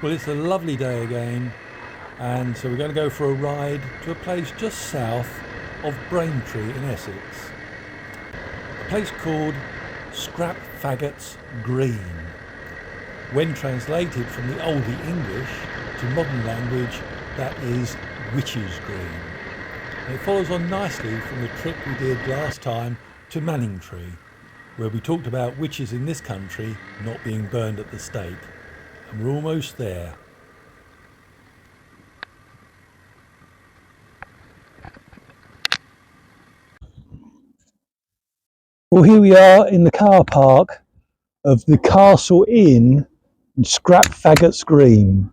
Well, it's a lovely day again, and so we're going to go for a ride to a place just south of Braintree in Essex. A place called Scrap Faggots Green. When translated from the Oldie English to modern language, that is Witches Green. And it follows on nicely from the trip we did last time to Manningtree, where we talked about witches in this country not being burned at the stake. And we're almost there. Well, here we are in the car park of the Castle Inn in Scrap Faggots Green.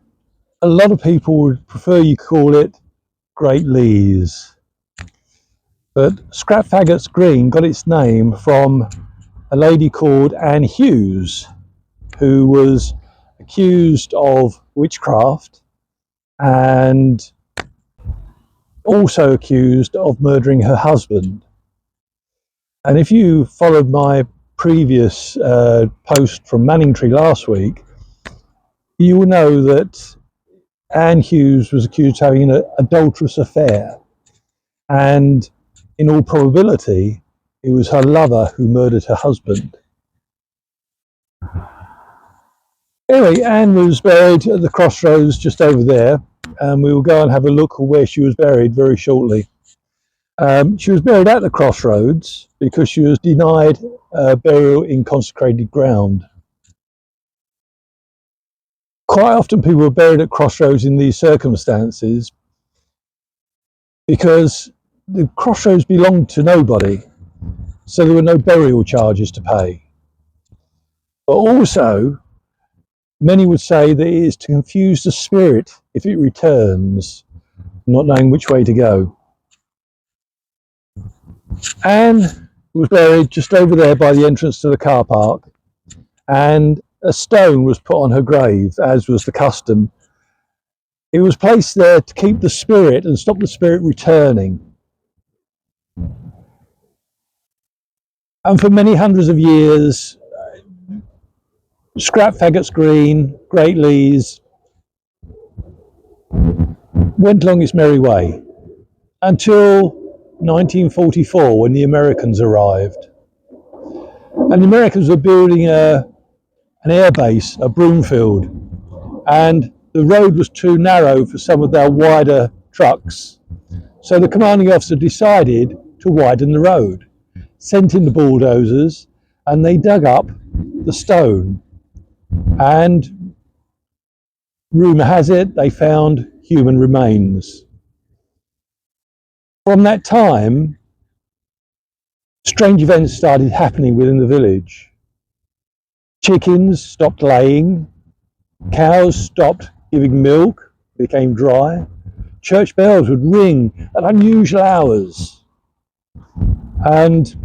A lot of people would prefer you call it Great Lees. But Scrap Faggots Green got its name from a lady called Hughs, who was accused of witchcraft and also accused of murdering her husband. And if you followed my previous post from Manningtree last week, you will know that Anne Hughs was accused of having an adulterous affair. And in all probability, it was her lover who murdered her husband. Anyway, Anne was buried at the crossroads just over there, and we will go and have a look at where she was buried very shortly. She was buried at the crossroads because she was denied burial in consecrated ground. Quite often people are buried at crossroads in these circumstances because the crossroads belonged to nobody, so there were no burial charges to pay. But also, many would say that it is to confuse the spirit if it returns, not knowing which way to go. Anne was buried just over there by the entrance to the car park, and a stone was put on her grave, as was the custom. It was placed there to keep the spirit and stop the spirit returning. And for many hundreds of years, Scrap Faggots Green, Great Lees, went along its merry way until 1944, when the Americans arrived. And the Americans were building an air base, a Broomfield, and the road was too narrow for some of their wider trucks. So the commanding officer decided to widen the road, sent in the bulldozers, and they dug up the stone. And rumour has it, they found human remains. From that time, strange events started happening within the village. Chickens stopped laying, cows stopped giving milk, became dry, church bells would ring at unusual hours, and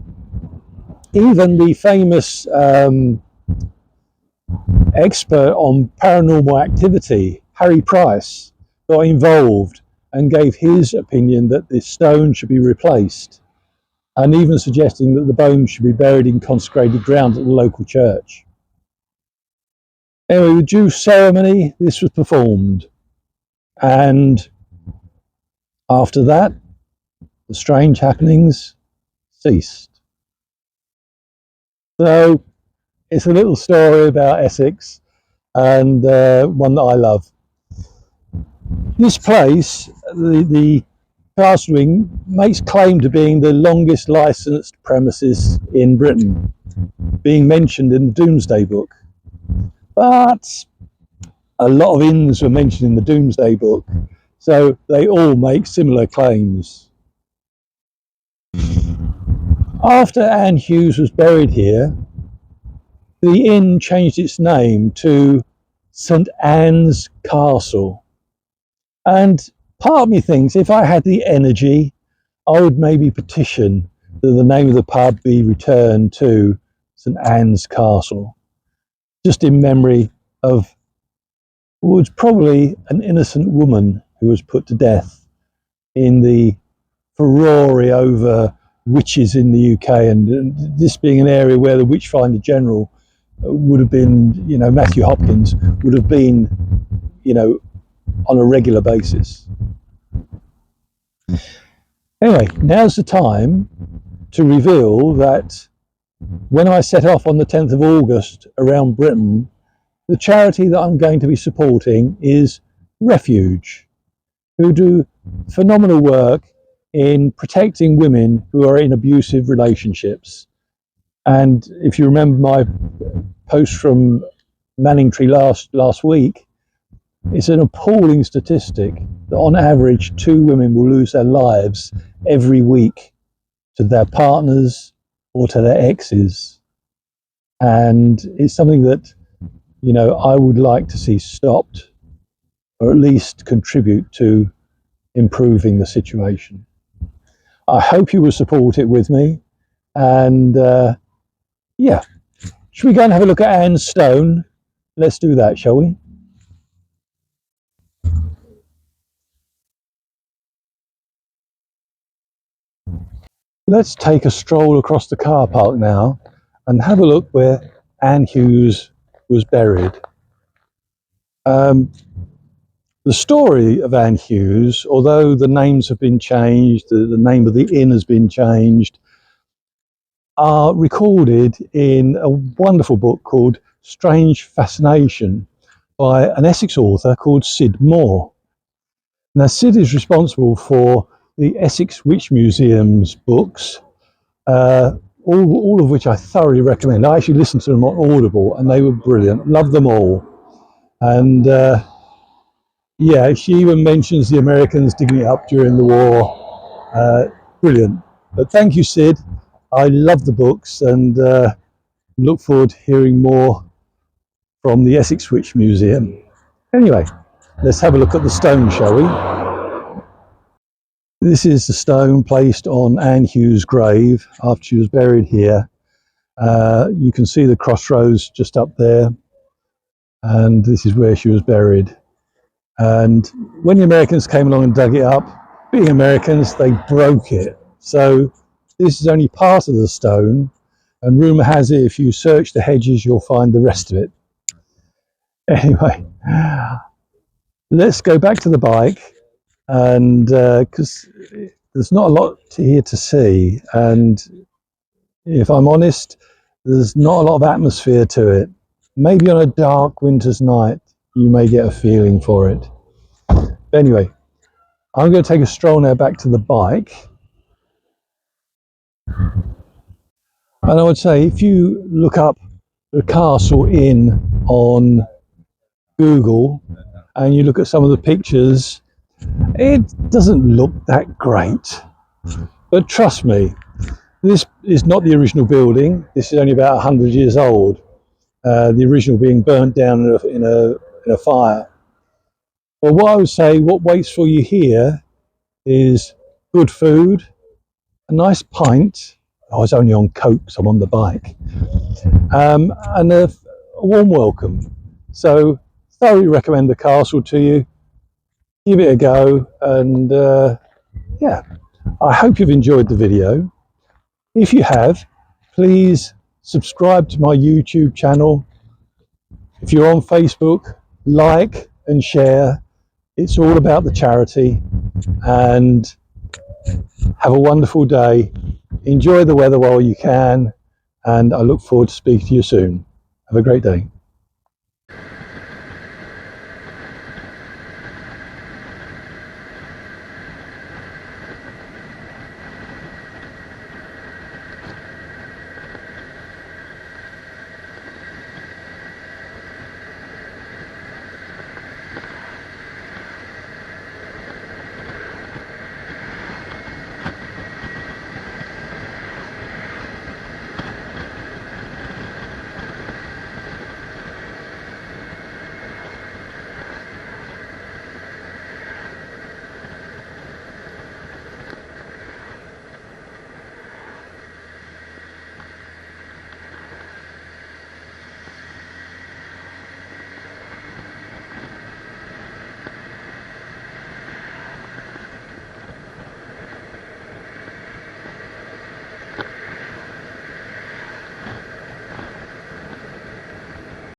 even the famous expert on paranormal activity, Harry Price, got involved and gave his opinion that this stone should be replaced, and even suggesting that the bones should be buried in consecrated ground at the local church. Anyway, with due ceremony, this was performed, and after that, the strange happenings ceased. So it's a little story about Essex, and one that I love. This place, the Castle Inn, makes claim to being the longest licensed premises in Britain, being mentioned in the Domesday Book. But a lot of inns were mentioned in the Domesday Book, so they all make similar claims. After Anne Hughs was buried here, the inn changed its name to St Anne's Castle. And part of me thinks if I had the energy, I would maybe petition that the name of the pub be returned to St Anne's Castle, just in memory of what was probably an innocent woman who was put to death in the furore over witches in the UK, and this being an area where the Witchfinder General would have been, Matthew Hopkins would have been on a regular basis. Anyway, now's the time to reveal that when I set off on the 10th of August around Britain, the charity that I'm going to be supporting is Refuge, who do phenomenal work in protecting women who are in abusive relationships. And if you remember my post from Manningtree last week, it's an appalling statistic that on average 2 women will lose their lives every week to their partners or to their exes. And it's something that, I would like to see stopped, or at least contribute to improving the situation. I hope you will support it with me. And yeah, should we go and have a look at Anne's stone? Let's do that, shall we? Let's take a stroll across the car park now and have a look where Anne Hughs was buried. The story of Anne Hughs, although the names have been changed, the name of the inn has been changed, are recorded in a wonderful book called Strange Fascination by an Essex author called Sid Moore. Now, Sid is responsible for the Essex Witch Museum's books, all of which I thoroughly recommend. I actually listened to them on Audible and they were brilliant. Love them all. And yeah, she even mentions the Americans digging it up during the war. Brilliant. But thank you, Sid. I love the books and look forward to hearing more from the Essex Witch Museum. Anyway, let's have a look at the stone, shall we? This is the stone placed on Anne Hugh's grave after she was buried here. You can see the crossroads just up there, and this is where she was buried. And when the Americans came along and dug it up, being Americans, they broke it. So this is only part of the stone, and rumour has it if you search the hedges, you'll find the rest of it. Anyway, let's go back to the bike, and because there's not a lot here to see, and if I'm honest, there's not a lot of atmosphere to it. Maybe on a dark winter's night, you may get a feeling for it. But anyway, I'm going to take a stroll now back to the bike. And I would say if you look up the Castle Inn on Google and you look at some of the pictures, it doesn't look that great. But trust me, this is not the original building. This is only about 100 years old. The original being burnt down in a fire. But what I would say, what waits for you here is good food, a nice pint. I was only on Coke, so I'm on the bike, and a warm welcome. So thoroughly recommend the castle to you. Give it a go, and yeah, I hope you've enjoyed the video. If you have, please subscribe to my YouTube channel. If you're on Facebook, like and share. It's all about the charity, and have a wonderful day. Enjoy the weather while you can, and I look forward to speaking to you soon. Have a great day.